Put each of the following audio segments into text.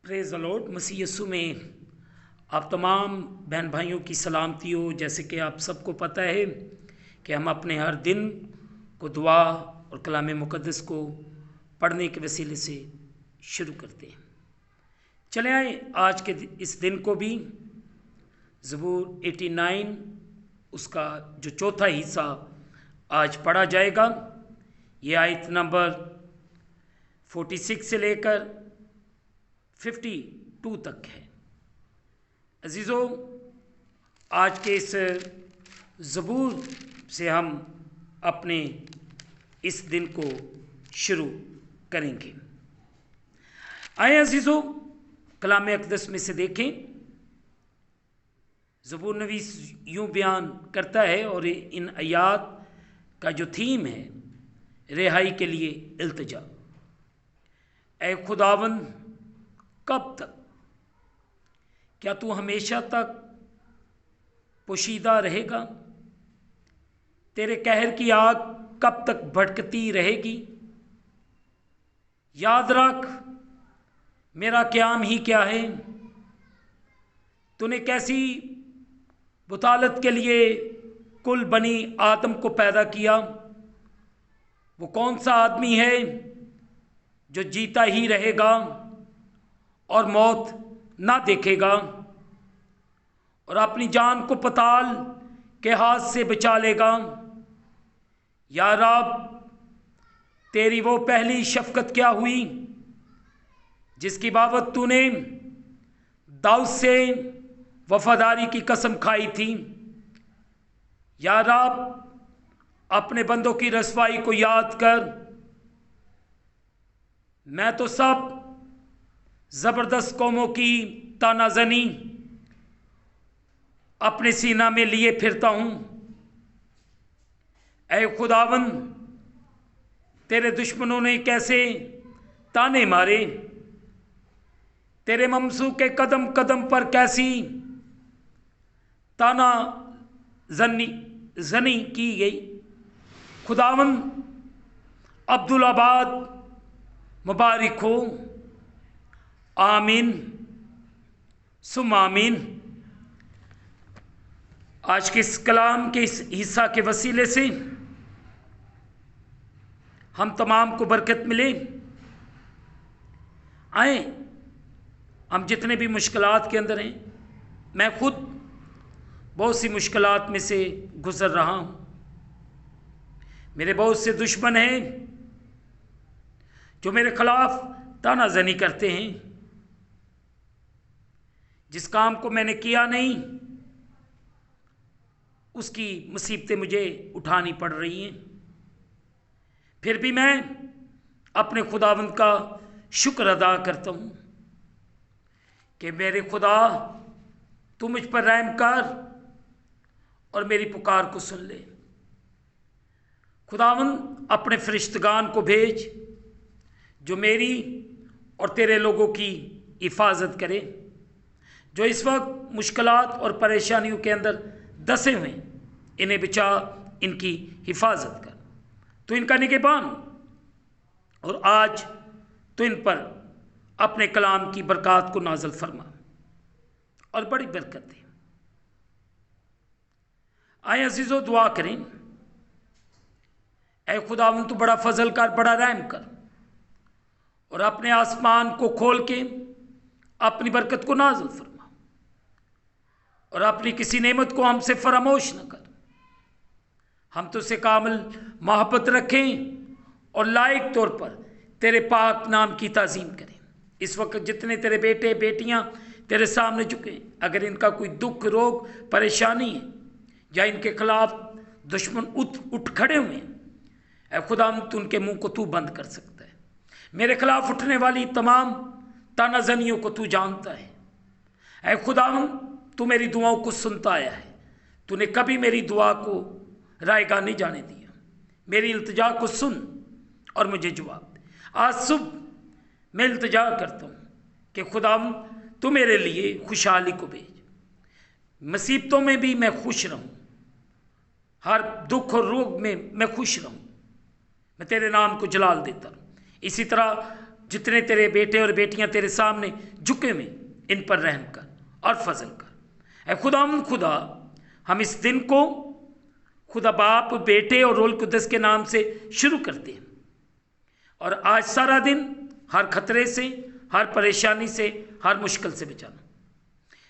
Praise the lord. Masih Yeshu में आप तमाम बहन भाइयों की सलामती हो। जैसे कि आप सबको पता है कि हम अपने हर दिन को दुआ और कलाम मुक़द्दस को पढ़ने के वसीले से शुरू करते हैं। चले आए आज के इस दिन को भी ज़बूर 89 उसका जो चौथा हिस्सा आज पढ़ा जाएगा। ये आयत नंबर 46 से लेकर 52 तक है। अजीज़ों, आज के इस ज़बूर से हम अपने इस दिन को शुरू करेंगे। आए अजीज़ों, कलाम अक़दस में से देखें। ज़बूर नवीस यूँ बयान करता है और इन आयात का जो थीम है रिहाई के लिए इल्तिजा। ऐ खुदावंद, कब तक? क्या तू हमेशा तक पोशीदा रहेगा? तेरे कहर की आग कब तक भड़कती रहेगी? याद रख, मेरा क़याम ही क्या है। तूने कैसी बुतालत के लिए कुल बनी आदम को पैदा किया। वो कौन सा आदमी है जो जीता ही रहेगा और मौत ना देखेगा और अपनी जान को पताल के हाथ से बचा लेगा। या रब, तेरी वो पहली शफ़क़त क्या हुई जिसकी बाबत तूने दाऊद से वफादारी की कसम खाई थी। या रब, अपने बंदों की रसवाई को याद कर। मैं तो सब ज़बरदस्त कौमों की तानाज़नी अपने सीना में लिए फिरता हूँ। ऐ खुदावंद, तेरे दुश्मनों ने कैसे ताने मारे। तेरे ममसू के कदम कदम पर कैसी ताना जनी की गई। खुदावंद, अब्दुल-आबाद मुबारक हो। आमीन सुम आमीन। आज के इस कलाम के इस हिस्सा के वसीले से हम तमाम को बरकत मिले। आए, हम जितने भी मुश्किलात के अंदर हैं, मैं खुद बहुत सी मुश्किलात में से गुज़र रहा हूँ। मेरे बहुत से दुश्मन हैं जो मेरे खिलाफ तानाज़नी करते हैं। जिस काम को मैंने किया नहीं उसकी मुसीबतें मुझे उठानी पड़ रही हैं। फिर भी मैं अपने खुदावंद का शुक्र अदा करता हूँ कि मेरे खुदा, तू मुझ पर रहम कर और मेरी पुकार को सुन ले। खुदावंद, अपने फरिश्तगान को भेज जो मेरी और तेरे लोगों की हिफाजत करे, जो इस वक्त मुश्किलात और परेशानियों के अंदर दसे हुए, इन्हें बचा, इनकी हिफाजत कर। तो इनका निगहबान और आज तो इन पर अपने कलाम की बरकत को नाज़िल फरमा और बड़ी बरकत दे। आए अजीज़ों, दुआ करें। ऐ खुदावंद, तू बड़ा फजल कर, बड़ा रहम कर और अपने आसमान को खोल के अपनी बरकत को नाज़िल फरमा और अपनी किसी नेमत को हमसे फरामोश न कर। हम तुझसे कामिल मोहब्बत रखें और लायक तौर पर तेरे पाक नाम की ताज़ीम करें। इस वक्त जितने तेरे बेटे बेटियां तेरे सामने झुके, अगर इनका कोई दुख, रोग, परेशानी है या इनके खिलाफ दुश्मन उठ खड़े हुए हैं, ऐ खुदा, तू उनके मुंह को तू बंद कर सकता है। मेरे खिलाफ उठने वाली तमाम तानाज़नियों को तू जानता है। ऐ खुदा, तू मेरी दुआओं को सुनता आया है। तूने कभी मेरी दुआ को रायगा नहीं जाने दिया। मेरी इल्तिजा को सुन और मुझे जवाब दे। आज सुबह मैं इल्तिजा करता हूँ कि खुदा, तू मेरे लिए खुशहाली को भेज। मुसीबतों में भी मैं खुश रहूँ, हर दुख और रोग में मैं खुश रहूँ। मैं तेरे नाम को जलाल देता हूँ। इसी तरह जितने तेरे बेटे और बेटियां तेरे सामने झुके हुए, इन पर रहम कर और फजल कर। ऐ खुदा, हम इस दिन को खुदा बाप, बेटे और रोल कुदस के नाम से शुरू करते हैं, और आज सारा दिन हर खतरे से, हर परेशानी से, हर मुश्किल से बचाना।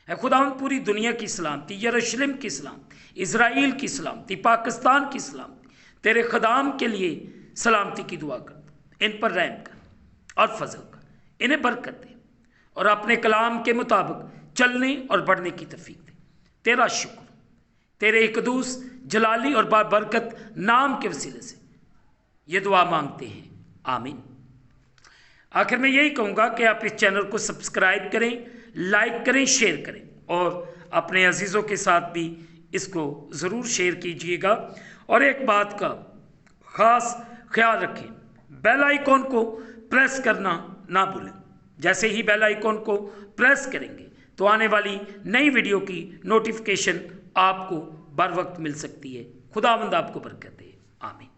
ऐ खुदा पूरी दुनिया की सलामती, यरूशलेम की सलामती, इज़राइल की सलामती, पाकिस्तान की सलामती, तेरे खदाम के लिए सलामती की दुआ कर। इन पर रहम कर और फजल कर, इन्हें बरकत दे और अपने कलाम के मुताबिक चलने और बढ़ने की तौफीक दे। तेरा शुक्र, तेरे कदूस जलाली और बाबरकत नाम के वसीले से ये दुआ मांगते हैं, आमीन। आखिर में यही कहूँगा कि आप इस चैनल को सब्सक्राइब करें, लाइक करें, शेयर करें, और अपने अजीज़ों के साथ भी इसको ज़रूर शेयर कीजिएगा। और एक बात का ख़ास ख्याल रखें, बेल आइकॉन को प्रेस करना ना भूलें। जैसे ही बेल आइकॉन को प्रेस करेंगे तो आने वाली नई वीडियो की नोटिफिकेशन आपको बर वक्त मिल सकती है। खुदावंद आपको बरकत दे, आमीन।